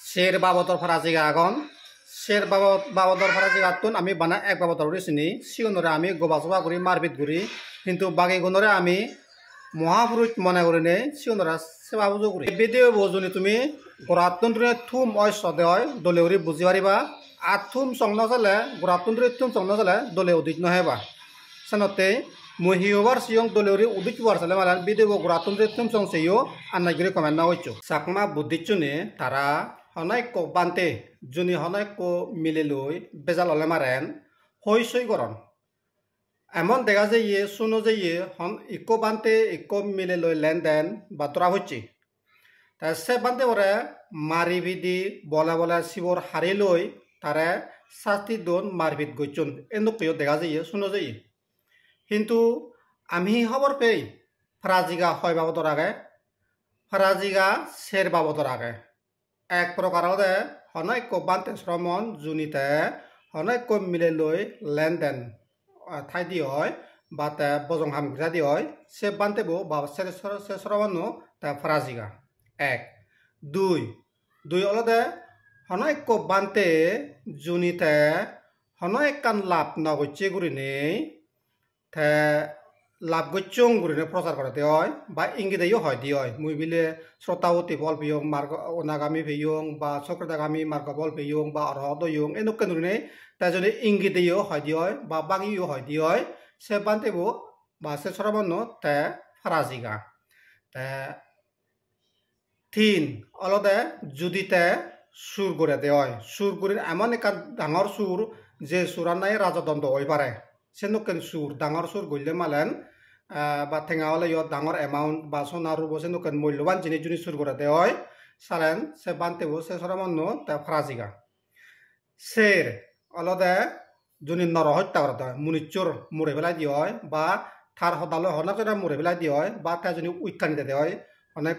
শের বাবদর ফরাজিগা আগন শের বাবদর ফরাজিগাতুন আমি বানা এক বাবদর চিনি সিগনরে আমি গোবাসবা করি মারপিট করি কিন্তু বাকি গুণরে আমি মহাপুরুষ মনে করি নেই সিগনরা সেবা বুঝো করি বেদে বজুনি তুমি গরাতন্ত্রে থুম অয় সদে হয় দলে উড়ি বুঝি পারিবা আর থুম সংন চালে গরাতন্ত্রে থুম সংন চালে দলে উদিত নহবা সানতে মহিওবার সিয়ং দলে উড়ি উদিত পার চালে মালান বেদে গরাতন্ত্রে থুম সং সেও আন্নাগিরি কমেন্ট না হইছো চাকমা বুদ্ধিচুনে তারা হনাইক বান্তে জুনি হনাইক মিলে লই বেজাল হলে মারেন হই সই করন এমন দেখা যে ইয়ে শুনো যে ইয়ে হন ইকো বান্তে ইকো মিলে লই লেনদেন বাতরা হচ্ছে তাই সে বান্তে ওরে মারি ভিদি বলা বলা শিবর হারি লই তারে শাস্তি দোন মারভিত গইচুন এনুকেও দেখা যে ইয়ে শুনো যে কিন্তু আমি খবর পেই ফরাজিগা হয় বাবদর আগে ফরাজিগা শের বাবদর আগে এক প্রকার হনাইক বান্তে শ্রমণ জুনিতে হনাইক মিলে লই লেনদেন ঠাই দি হয় বা তে বজং হামগ্রা দি হয় সে বান্তেবো বা সে শ্রমণ তা ফরাজিগা এক দুই দুই অলদে হনাইক বান্তে জুনিতে হনাইকান লাভ নগচ্ছে গুরি নেই তে লাভ গচ্চং গুরিনে প্রচার করতে হয় বা ইঙ্গিতেও হয় দি হয় মুই বিলে শ্রোতাবতী বল পেয়ং মার্গ অনাগামী পেয়ং বা চক্রদাগামী মার্গ বল পেয়ং বা অরহদ ইয়ং এনুকে নুরিনে তাই যদি ইঙ্গিতেও হয় দি হয় বা বাগিও হয় দি হয় সে বান্তেবো বা সে সরবন্ন তে ফরাজিগা তে তিন অলদে যদিতে সুর করে দে হয় সুর করে এমন একটা ডাঙর সুর যে সুরার নাই রাজদণ্ড হয়ে পারে সেনুকেন সুর ডাঙর সুর গইলে মালেন বা ঠেঙা হলে ইয়ত ডাঙর এমাউন্ট বা সোনা রূপ সেনুকেন মূল্যবান জিনিস জিনিস সুর করে দে হয় সারেন সে বান্তেবো সে সরবন্ন তে ফরাজিগা শের অলদে যদি নরহত্যা করতে হয় মুনিচুর মুড়ে ফেলাই দিয়ে হয় বা থার সদালে হনাক মুড়ে ফেলাই দিয়ে হয় বা তাই যদি উৎখানি দিতে হয় অনেক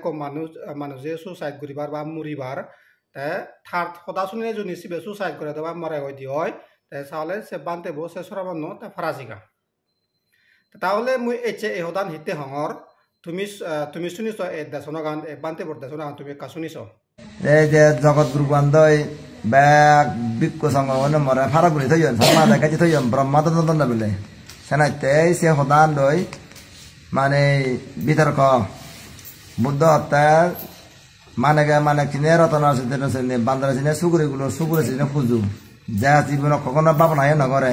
মানুষে সুসাইড করিবার বা মরিবার তে থার সদা শুনে যদি সিবে সুসাইড করে দেওয়া মরে হয়ে দিয়ে হয় তাই তাহলে সে বান্তেবো সে সরবন্ন তে ফরাজিগা তাহলে মুই এচে এ হদান হিতে হঙর তুমি শুনিছ এ দেশন গান এ বান্তেবর দেশন গান তুমি কা শুনিছ এই যে জগৎ গুরু বান্ধই ব্যাগ বিক্ষ সংগনে মরে ফারা গুলি থইন সামা দেখাই থইন ব্রহ্মা তদন্ত বলে সেনাইতে সে হদান দই মানে বিতর্ক বুদ্ধ হত্যা মানে চিনে রতন চিনে বান্দর চিনে সুগুরে চিনে খুঁজু যা জীবন কখনো বাপ নাই নগরে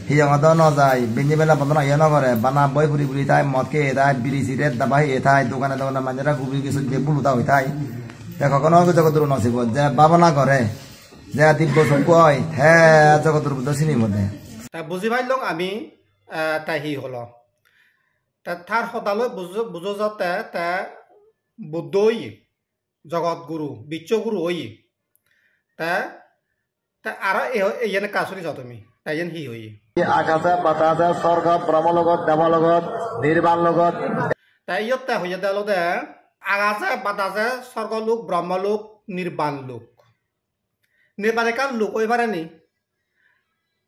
হিয়ঙত ন যায় বেঞ্জি বেলা বন্ধ নাই নগরে বানা বই ফুরি ফুরি তাই মদকে তাই বিড়ি সিগারেট দাবাই এথাই দোকানে মানুষরা গুবি কিছু বুলুতা হই তাই কখনো জগৎ নসিব যে বাবনা করে যে দিব্য চুপ হয় হ্যাঁ জগৎ বুদ্ধ চিনি মধ্যে বুঝি পাইলং আমি তাই হি হল তার সদালৈ বুঝো যাতে তা বুদ্ধ হই জগৎ গুরু বিশ্বগুরু হই তা আর এনে কাজ শুনিছ তুমি তাই যেন হি হই আকাশে বাতাসে স্বর্গ ব্রহ্মলোকত দেবলোকত নির্বাণ লোকত তাই ইয়ত হইয়া দেল দে আকাশে বাতাসে স্বর্গলোক ব্রহ্মলোক নির্বাণ লোক নির্বাণে কার লোক ওই পারেনি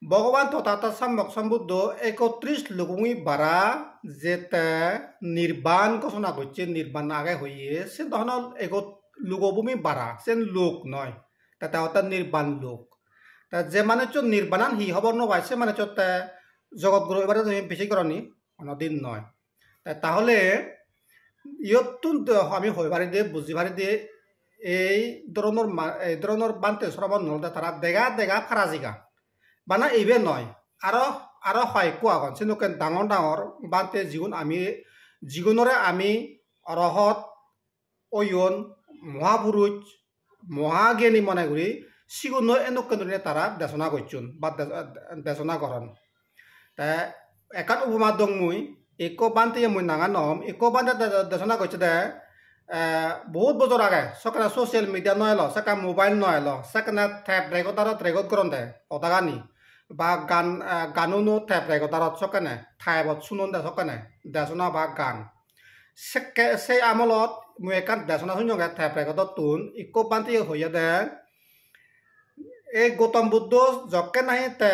ভগবান তথা সম্যক সম্বুদ্ধ 31 লোকমুই বারা যেতে নির্বাণ ঘোষণা করছে নির্বাণ আগে হইয়ে সে তখন লোকভূমি বারা সে লোক নয় তাতে অর্থাৎ নির্বাণ লোক তা যে মানে চো নির্বাণান হি হবর নয় সে মানে চোতে জগৎগুরু এবারে তুমি বেশি করনি অনদিন নয় তাহলে ইয়তুন আমি হই ভারি দিয়ে বুঝি ভারি দিয়ে এই ধরনের বান্তে শ্রবণ নলদে তারা দেগা ফরাজিগা বানা এইবে নয় আরো হয় কোয়াগন সেনুকেন ডাঙর ডাঙর বান্তে জীবনরে আমি অরহত অয়ন মহাপুরুষ মহাজ্ঞানী মনে করি সিগুন এনুকেন তারা দেশনা করছুন বা দেশনা করন তা একান উপমা দং মুই একো বান্তে মুই নাঙা নম একো বান্তে দেশনা করছে দে বহুত বছর আগে সকালে সোশ্যাল মিডিয়া নয় সেকা মোবাইল নয় সেখানে ট্যাপ রেকর্ড করন দে অদাগানি বা গানো ট্যাপ রেকর্ডারত সকানে ঠাইবত শুনুন দে সকানে দেশনা বা গান সেই আমলত মুই একান দেশনা শুনগে ট্যাপ রেকর্ডত তুন ইকো বান্তি হইয়া দে এই গৌতম বুদ্ধ যকে নাহি তে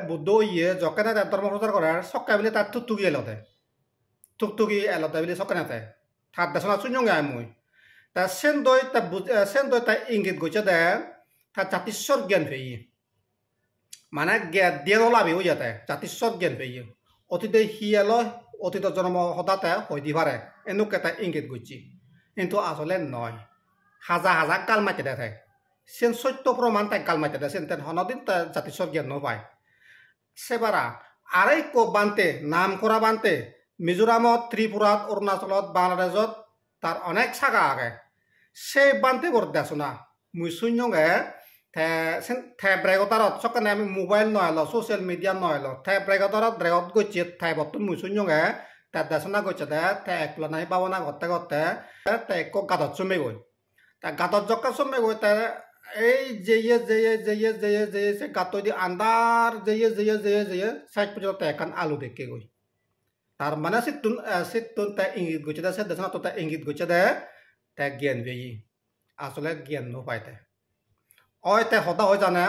বুদ্ধ ইয়ে যকে না ধর্ম প্রচার করার সকাই বলে তার টুকটুকি এলতে বলে সকানে থার দেশনা শুনগে মুই তা সেন্দই তা ইঙ্গিত গইছে দে তা জাতিস্বর জ্ঞান ফেই মানে জ্ঞান লাভি হয়ে যাতে জাতিস্বর জ্ঞান ফেই অতীতে হিয়ালো অতীত জন্ম হঠাতে হইতে পারে এনেক এটা ইঙ্গিত গইছি কিন্তু আসলে নয় হাজার হাজার কাল মাইতে দেয় সেন সত্য প্রমাণ তাই কাল মাইতে দেয় সেন তেন হনদিন তা জাতিস্বর জ্ঞান নপায় সেবারা আরেক বানতে নাম করা বানতে মিজোরামত ত্রিপুরাত অরুণাচলত বাংলাদেশত তার অনেক শাখা আগে সেই বানতে করে দেছো না মুই শূন্যগে থে ব্রেগতারত সকানে আমি মোবাইল নয়লো সোশ্যাল মিডিয়া নয়লো থে ব্রেগতারত ব্রেগত গইছে থে বর্তন মুই শূন্যগে তা দেছো না গইছে দে থে একলা নাই পাবো না করতে করতে তে এক গাঁতত চমে গই তা গাঁতত জকা চমে গই তা এই যেয়ে সে গাঁত দি আন্দার যেয়ে সাইড পর্যন্ত এখন আলু দেখে গই তার মানে সিটুন তা ইঙ্গিত গইছে দে সে দেশ না তো তা ইঙ্গিত গইছে দে তা জ্ঞান বেই আসলে জ্ঞান নপাইতে ওই তে সদা হৈ জানে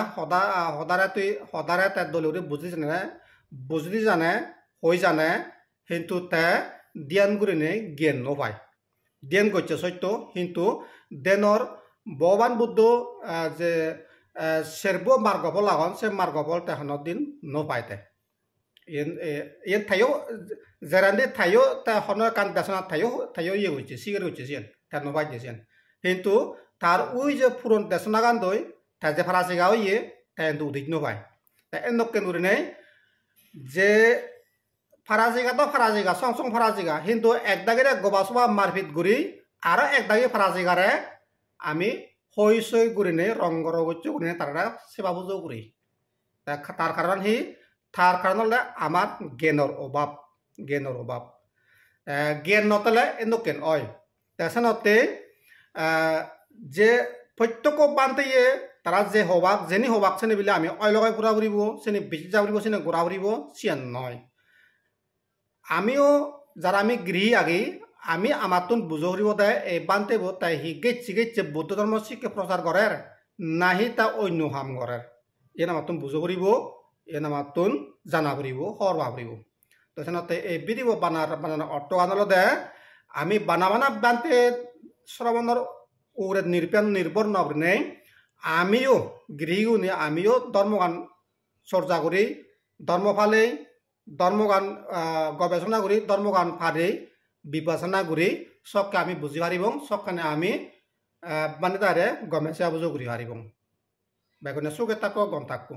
সদারে তে দলীয় বুঝলি জানে হৈ জানে কিন্তু তে ধ্যান করে নেই জ্ঞান নপায় ধ্যান করছে সত্য কিন্তু দেনর ভগবান বুদ্ধ যে সেরব মার্গফল লাগন সে মার্গফল তেহনের দিন নপাইতে ইয়ে থাইও জেরান্দি থাইও তে হনের কান দেশনা থাইও ইয়ে হয়েছে সিগার হয়েছে সিয়ান তার নপাই দিয়েছেন কিন্তু তার ওই যে পুরন দেশনা গান দই তাই যে ফারাসিগা ইয়ে তাই উদিত নপায় তাই এনকে নুরি নেই যে ফারাজিগা তো ফারাজিগা সং ফারাজিগা কিন্তু একদাগেরে গোবাসবা মারপিট গুড়ি আর একদাগে ফারাজিগারে আমি হইসই গুড়ি নেই রঙ্গরগচ্য গুড়ি নেই তারা সেবা পুজো করি তার কারণ হলে আমার জ্ঞানের অভাব জ্ঞান নতলে এনকেন অয় তেসনতে যে প্রত্যেক বানতে তারা যে হবাক যেনি হবাক সেনে বিলে আমি অয় লগাই ঘুরা ফুরিব সেনি বেশি যা ফুরিব সেনে ঘুরা ফুরিব সিয়ান নয় আমিও যারা আমি গৃহী আগে আমি আমার তুন বুঝো ফুরিব দেয় এই বানতে তাই হি গেছে বৌদ্ধ ধর্ম শিক্ষা প্রচার করে নাহি তা অন্য হাম করে এন আমার তুন বুঝো ফুরিব এন আমার তুন জানা ফুরিব হরবা ফুরিব তো সেনতে এই বিধিব বানার অর্থ আনল দে আমি বানা বানতে শ্রবণর ওরে নির্ভর নবনে আমিও গৃহী আমিও ধর্মগান চর্চা করি ধর্ম ফালে ধর্মগান গবেষণা করি ধর্মগান ফালে বিবেচনা করি সবকে আমি বুঝি পারিব সবখানে আমি মানে তারে গমেছে বুঝো করি পারিব বেগুনে চোখে থাকো গম থাকো